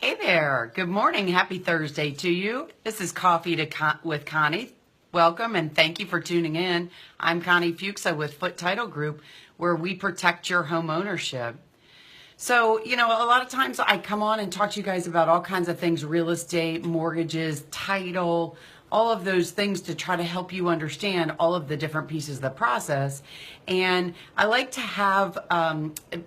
Hey there. Good morning. Happy Thursday to you. This is with Connie. Welcome and thank you for tuning in. I'm Connie Fuksa with Footetitlegroup, where we protect your home ownership. So, a lot of times I come on and talk to you guys about all kinds of things, real estate, mortgages, title, all of those things to try to help you understand all of the different pieces of the process. And I like to have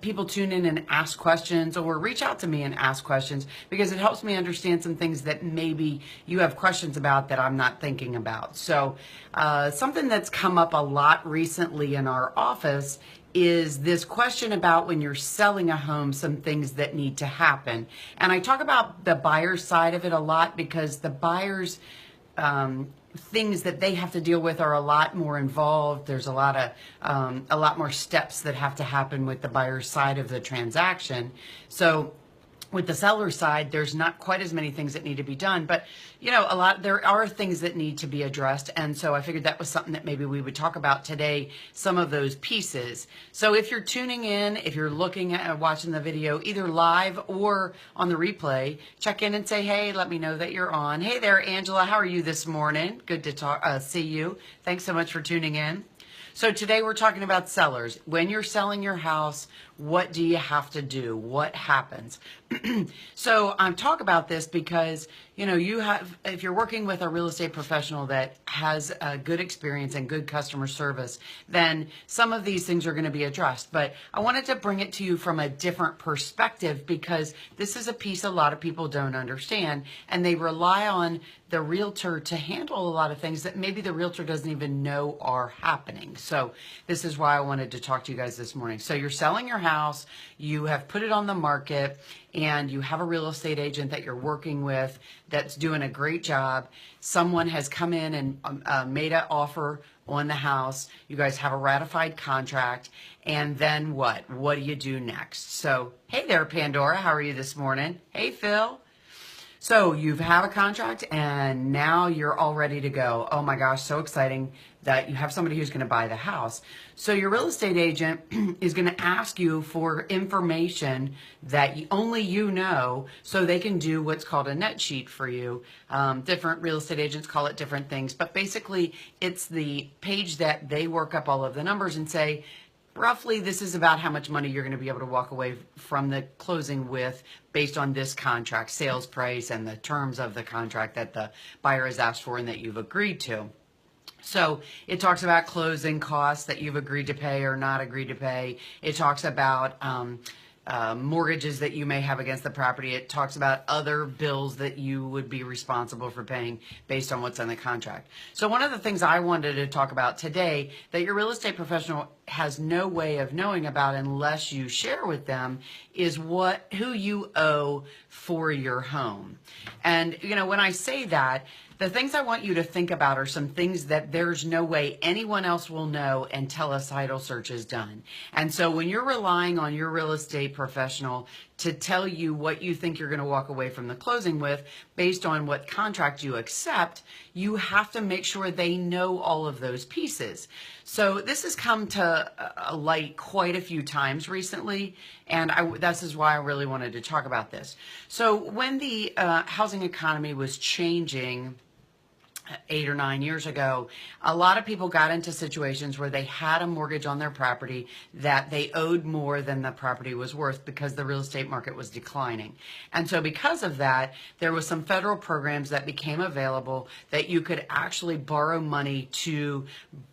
people tune in and ask questions or reach out to me and ask questions because it helps me understand some things that maybe you have questions about that I'm not thinking about. So something that's come up a lot recently in our office is this question about when you're selling a home, some things that need to happen. And I talk about the buyer's side of it a lot because the buyer's things that they have to deal with are a lot more involved. There's a lot more steps that have to happen with the buyer's side of the transaction. So with the seller side, there's not quite as many things that need to be done, but there are things that need to be addressed. And so I figured that was something that maybe we would talk about today, some of those pieces. So if you're tuning in, if you're looking at watching the video, either live or on the replay, check in and say, hey, let me know that you're on. Hey there, Angela, how are you this morning? Good to see you. Thanks so much for tuning in. So today we're talking about sellers. When you're selling your house, what do you have to do? What happens? So I'm talking about this because, if you're working with a real estate professional that has a good experience and good customer service, then some of these things are going to be addressed. But I wanted to bring it to you from a different perspective because this is a piece a lot of people don't understand, and they rely on the realtor to handle a lot of things that maybe the realtor doesn't even know are happening. So this is why I wanted to talk to you guys this morning. So you're selling your house, you have put it on the market, and you have a real estate agent that you're working with that's doing a great job. Someone has come in and made an offer on the house. You guys have a ratified contract. And then what? What do you do next? So, hey there, Pandora. How are you this morning? Hey, Phil. So you have a contract and now you're all ready to go. Oh my gosh, so exciting that you have somebody who's going to buy the house. So your real estate agent is going to ask you for information that only you know, so they can do what's called a net sheet for you. Different real estate agents call it different things, but basically it's the page that they work up all of the numbers and say, roughly, this is about how much money you're going to be able to walk away from the closing with based on this contract, sales price, and the terms of the contract that the buyer has asked for and that you've agreed to. So it talks about closing costs that you've agreed to pay or not agreed to pay. It talks about mortgages that you may have against the property. It talks about other bills that you would be responsible for paying based on what's on the contract. So one of the things I wanted to talk about today that your real estate professional has no way of knowing about unless you share with them is who you owe for your home. And when I say that, the things I want you to think about are some things that there's no way anyone else will know until a title search is done. And so when you're relying on your real estate professional to tell you what you think you're going to walk away from the closing with based on what contract you accept, you have to make sure they know all of those pieces. So this has come to light quite a few times recently, and this is why I really wanted to talk about this. So when the housing economy was changing 8 or 9 years ago, a lot of people got into situations where they had a mortgage on their property that they owed more than the property was worth because the real estate market was declining. And so because of that, there was some federal programs that became available that you could actually borrow money to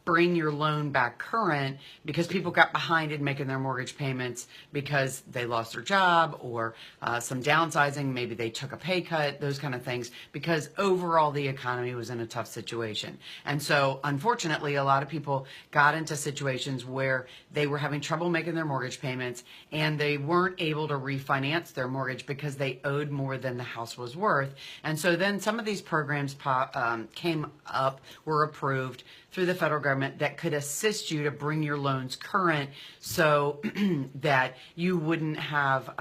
bring your loan back current because people got behind in making their mortgage payments because they lost their job or some downsizing, maybe they took a pay cut, those kind of things, because overall the economy was in a tough situation. And so unfortunately, a lot of people got into situations where they were having trouble making their mortgage payments and they weren't able to refinance their mortgage because they owed more than the house was worth. And so then some of these programs came up, were approved through the federal government that could assist you to bring your loans current so that you wouldn't have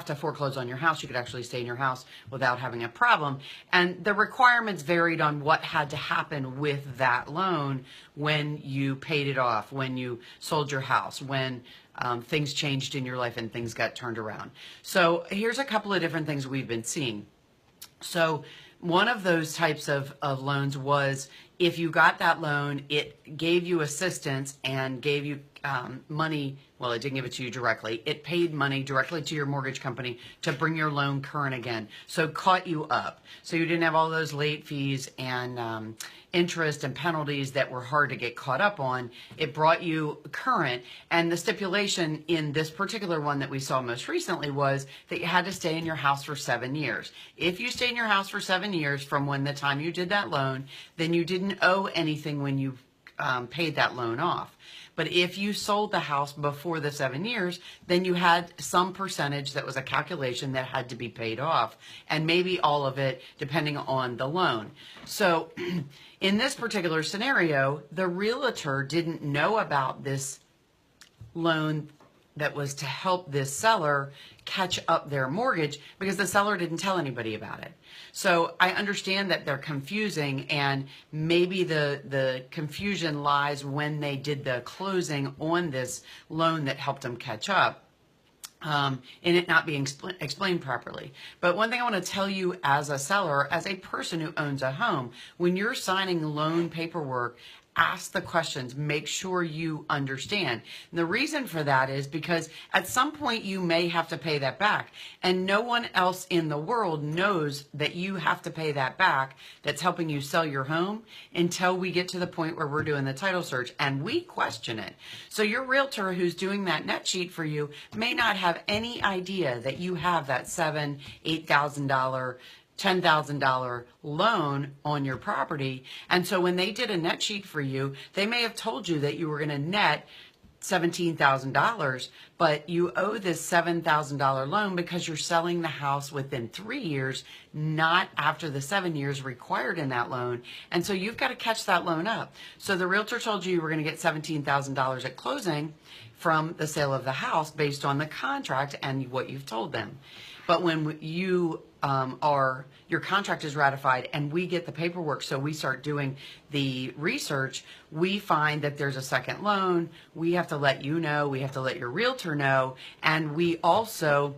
to foreclose on your house. You could actually stay in your house without having a problem. And the requirements varied on what had to happen with that loan when you paid it off, when you sold your house, when things changed in your life and things got turned around. So here's a couple of different things we've been seeing. So one of those types of loans was if you got that loan, it gave you assistance and gave you money. Well, it didn't give it to you directly. It paid money directly to your mortgage company to bring your loan current again. So caught you up. So you didn't have all those late fees and interest and penalties that were hard to get caught up on. It brought you current. And the stipulation in this particular one that we saw most recently was that you had to stay in your house for 7 years. If you stayed in your house for 7 years from when the time you did that loan, then you didn't owe anything when you paid that loan off. But if you sold the house before the 7 years, then you had some percentage that was a calculation that had to be paid off, and maybe all of it depending on the loan. So in this particular scenario, the realtor didn't know about this loan that was to help this seller catch up their mortgage because the seller didn't tell anybody about it. So I understand that they're confusing, and maybe the confusion lies when they did the closing on this loan that helped them catch up. And it not being explained properly. But one thing I want to tell you as a seller, as a person who owns a home, when you're signing loan paperwork, ask the questions, make sure you understand. And the reason for that is because at some point you may have to pay that back, and no one else in the world knows that you have to pay that back that's helping you sell your home until we get to the point where we're doing the title search and we question it. So your realtor who's doing that net sheet for you may not have any idea that you have that $7,000, $8,000, $10,000 loan on your property. And so when they did a net sheet for you, they may have told you that you were going to net $17,000, but you owe this $7,000 loan because you're selling the house within 3 years, not after the 7 years required in that loan. And so you've got to catch that loan up. So the realtor told you were going to get $17,000 at closing from the sale of the house based on the contract and what you've told them. But when you your contract is ratified and we get the paperwork, so we start doing the research, we find that there's a second loan. We have to let you know, we have to let your realtor know, and we also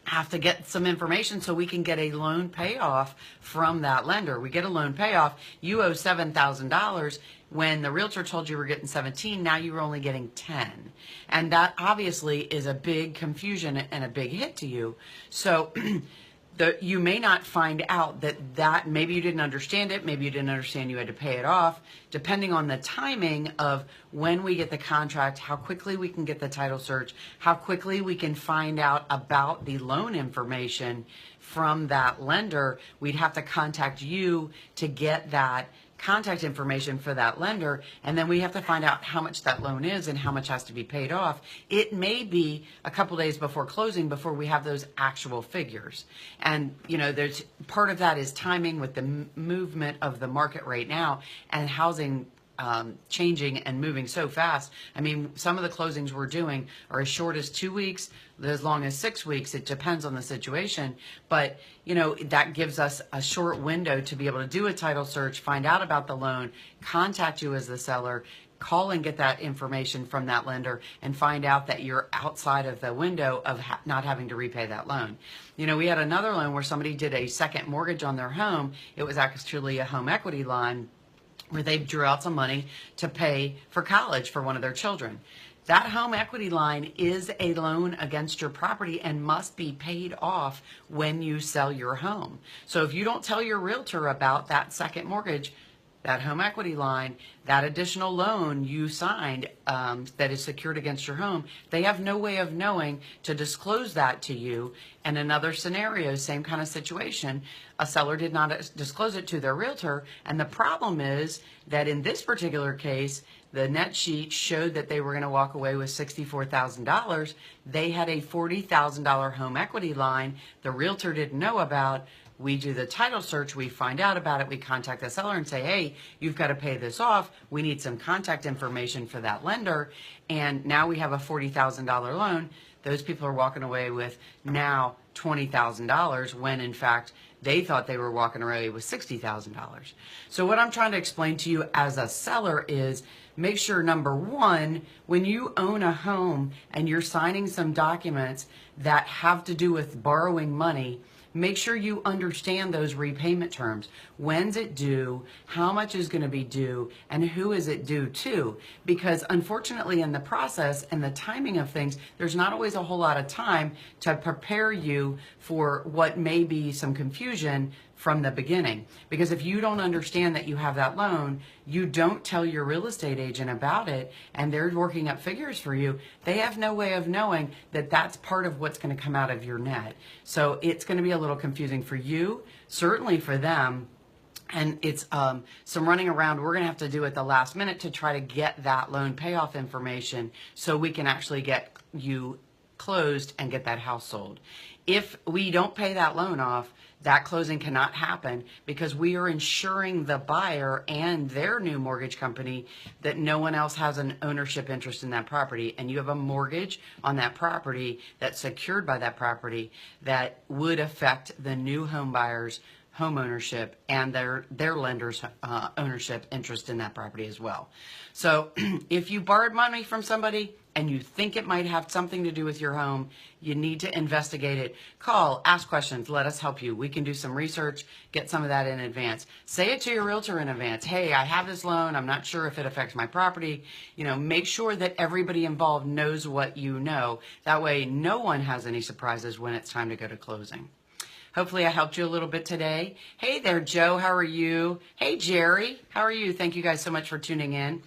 have to get some information so we can get a loan payoff from that lender. We get a loan payoff. You owe $7,000. When the realtor told you were getting 17, now you're only getting 10. And that obviously is a big confusion and a big hit to you. So you may not find out that maybe you didn't understand it, maybe you didn't understand you had to pay it off, depending on the timing of when we get the contract, how quickly we can get the title search, how quickly we can find out about the loan information from that lender. We'd have to contact you to get that contact information for that lender, and then we have to find out how much that loan is and how much has to be paid off. It may be a couple days before closing before we have those actual figures. And there's part of that is timing with the movement of the market right now and housing changing and moving so fast. I mean, some of the closings we're doing are as short as 2 weeks, as long as 6 weeks. It depends on the situation. But, that gives us a short window to be able to do a title search, find out about the loan, contact you as the seller, call and get that information from that lender, and find out that you're outside of the window of not having to repay that loan. We had another loan where somebody did a second mortgage on their home. It was actually a home equity line where they drew out some money to pay for college for one of their children. That home equity line is a loan against your property and must be paid off when you sell your home. So if you don't tell your realtor about that second mortgage, that home equity line, that additional loan you signed that is secured against your home, they have no way of knowing to disclose that to you. And another scenario, same kind of situation, a seller did not disclose it to their realtor. And the problem is that in this particular case, the net sheet showed that they were going to walk away with $64,000. They had a $40,000 home equity line the realtor didn't know about. We do the title search, we find out about it, we contact the seller and say, hey, you've got to pay this off. We need some contact information for that lender. And now we have a $40,000 loan. Those people are walking away with now $20,000 when in fact they thought they were walking away with $60,000. So what I'm trying to explain to you as a seller is make sure, number one, when you own a home and you're signing some documents that have to do with borrowing money, make sure you understand those repayment terms. When's it due? How much is going to be due? And who is it due to? Because unfortunately in the process and the timing of things, there's not always a whole lot of time to prepare you for what may be some confusion from the beginning. Because if you don't understand that you have that loan, you don't tell your real estate agent about it, and they're working up figures for you, they have no way of knowing that that's part of what's going to come out of your net. So it's going to be a little confusing for you, certainly for them. And it's some running around we're going to have to do at the last minute to try to get that loan payoff information so we can actually get you closed and get that house sold. If we don't pay that loan off, that closing cannot happen because we are insuring the buyer and their new mortgage company that no one else has an ownership interest in that property, and you have a mortgage on that property that's secured by that property that would affect the new home buyer's home ownership and their lender's ownership interest in that property as well. So if you borrowed money from somebody and you think it might have something to do with your home, you need to investigate it. Call, ask questions, let us help you. We can do some research, get some of that in advance. Say it to your realtor in advance. Hey, I have this loan. I'm not sure if it affects my property. You know, make sure that everybody involved knows what you know. That way no one has any surprises when it's time to go to closing. Hopefully I helped you a little bit today. Hey there, Joe. How are you? Hey, Jerry. How are you? Thank you guys so much for tuning in.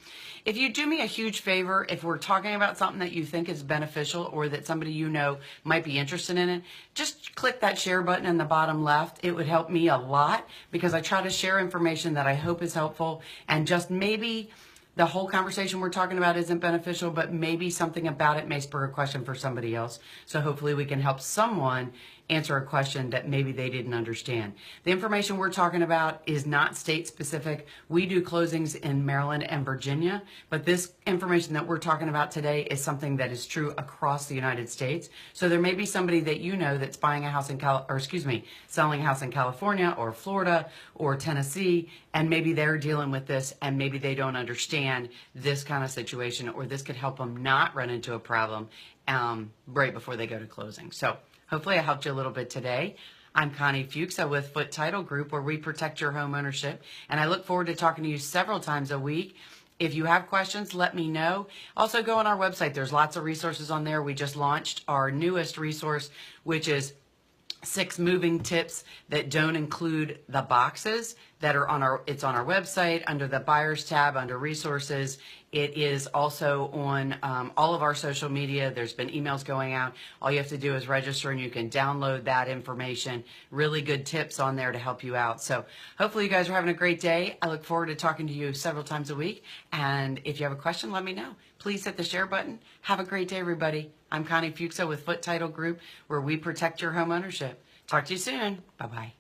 If you do me a huge favor, if we're talking about something that you think is beneficial or that somebody you know might be interested in it, just click that share button in the bottom left. It would help me a lot because I try to share information that I hope is helpful, and just maybe the whole conversation we're talking about isn't beneficial, but maybe something about it may spur a question for somebody else. So hopefully we can help someone answer a question that maybe they didn't understand. The information we're talking about is not state specific. We do closings in Maryland and Virginia, but this information that we're talking about today is something that is true across the United States. So there may be somebody that you know that's buying a house in selling a house in California or Florida or Tennessee, and maybe they're dealing with this and maybe they don't understand this kind of situation, or this could help them not run into a problem right before they go to closing. So hopefully I helped you a little bit today. I'm Connie Fuksa with Footetitlegroup, where we protect your home ownership, and I look forward to talking to you several times a week. If you have questions, let me know. Also, go on our website. There's lots of resources on there. We just launched our newest resource, which is 6 moving tips that don't include the boxes that are on it's on our website under the buyers tab under resources. It is also on all of our social media. There's been emails going out. All you have to do is register and you can download that information. Really good tips on there to help you out. So hopefully you guys are having a great day. I look forward to talking to you several times a week. And if you have a question, let me know. Please hit the share button. Have a great day, everybody. I'm Connie Fuksa with Footetitlegroup, where we protect your home ownership. Talk to you soon. Bye-bye.